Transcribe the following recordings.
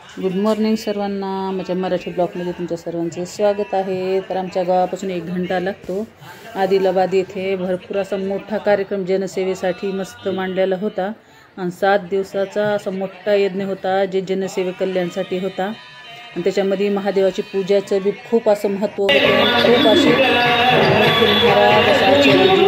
Good morning सर्वांना. माझ्या मराठी ब्लॉगमध्ये तुमच्या सर्वांचे स्वागत आहे. तर आमच्या गावापासून 1 घंटा लागतो. आदिलाबाद येथे भरपूर असा मोठा कार्यक्रम जनसेवेसाठी मस्त मांडलेला होता आणि 7 दिवसाचा असा मोठा यज्ञ होता जे जनसेवे कल्याणसाठी होता. आणि त्याच्यामध्ये महादेवाची पूजाचं बी खूप असं महत्त्व होतं. खूप अशी महाराज असा आचार्यजी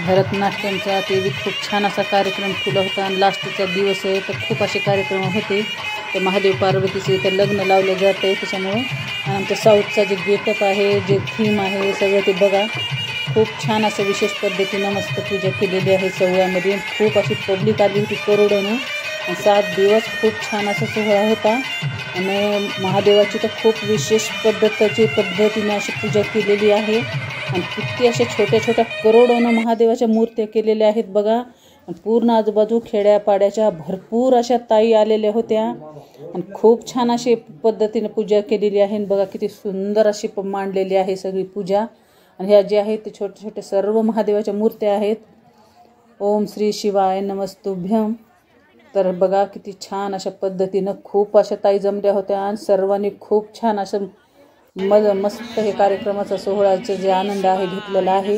भरतनाट्यमचा ते बी खूप छान असा कार्यक्रम ठेवला होता. आणि लास्टचा दिवस आहे तर खूप असे कार्यक्रम होते. तर महादेव पार्वतीचे तर लग्न लावलं जातं आहे त्याच्यामुळं. आणि आमच्या साऊथचा जे गेटअप आहे, जे थीम आहे, सगळं ते बघा. खूप छान असं विशेष पद्धतीनं मस्त पूजा केलेली आहे. सोहळ्यामध्ये खूप अशी पब्लिक आली होती करोडोनं. 7 दिवस खूप छान असा सोहळा होता. आणि महादेवाची तर खूप विशेष पद्धतीने अशी पूजा केलेली आहे. आणि किती अशा छोट्या छोट्या करोडोनं महादेवाच्या मूर्त्या केलेल्या आहेत बघा. पूर्ण आजूबाजू खेड्यापाड्याच्या भरपूर अशा ताई आलेल्या होत्या आणि खूप छान अशी पद्धतीने पूजा केलेली आहे. बघा किती सुंदर अशी मांडलेली आहे सगळी पूजा. आणि ह्या जे आहेत ते छोटे छोटे सर्व महादेवाच्या मूर्त्या आहेत. ओम श्री शिवाय नमस्तुभ्यम. तर बघा किती छान अशा पद्धतीनं खूप अशा ताई जमल्या होत्या आणि सर्वांनी खूप छान असं मस्त हे कार्यक्रमाचा सोहळ्याचा जे आनंद आहे घेतलेला आहे.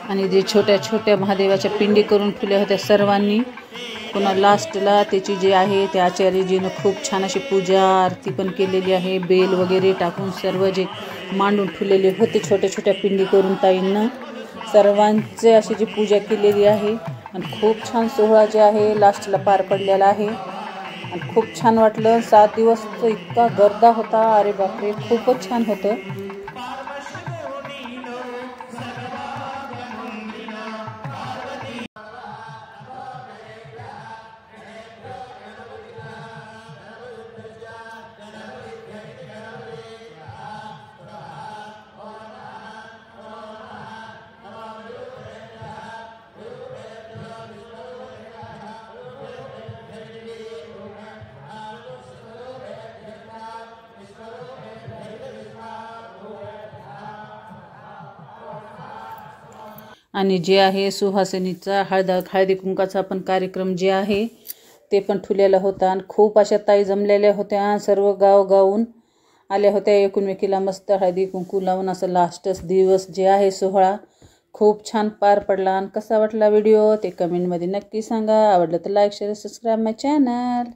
आणि जे छोट्या छोट्या महादेवाच्या पिंडी करून ठेवल्या होत्या सर्वांनी. पुन्हा लास्टला त्याची जे आहे त्या आचार्यजीनं खूप छान अशी पूजा आरती पण केलेली आहे. बेल वगैरे टाकून सर्व जे मांडून ठेवलेले होते छोट्या छोट्या पिंडी करून ताईंनं सर्वांचे अशी जी पूजा केलेली आहे. आणि खूप छान सोहळा जे आहे लास्टला पार पडलेला आहे. आणि खूप छान वाटलं. 7 दिवस इतका गर्दा होता, अरे बापरे, खूपच छान होतं. आणि जे आहे सुहासिनीचा हळदी कुंकाचा पण कार्यक्रम जे आहे ते पण ठेवलेला होता. आणि खूप अशा ताई जमलेल्या होत्या. सर्व गावून आल्या होत्या एकमेकीला मस्त हळदी कुंकू लावून. असं लास्टच दिवस जे आहे सोहळा खूप छान पार पडला. आणि कसा वाटला व्हिडिओ ते कमेंटमध्ये नक्की सांगा. आवडलं तर लाईक शेअर सबस्क्राईब माय चॅनल.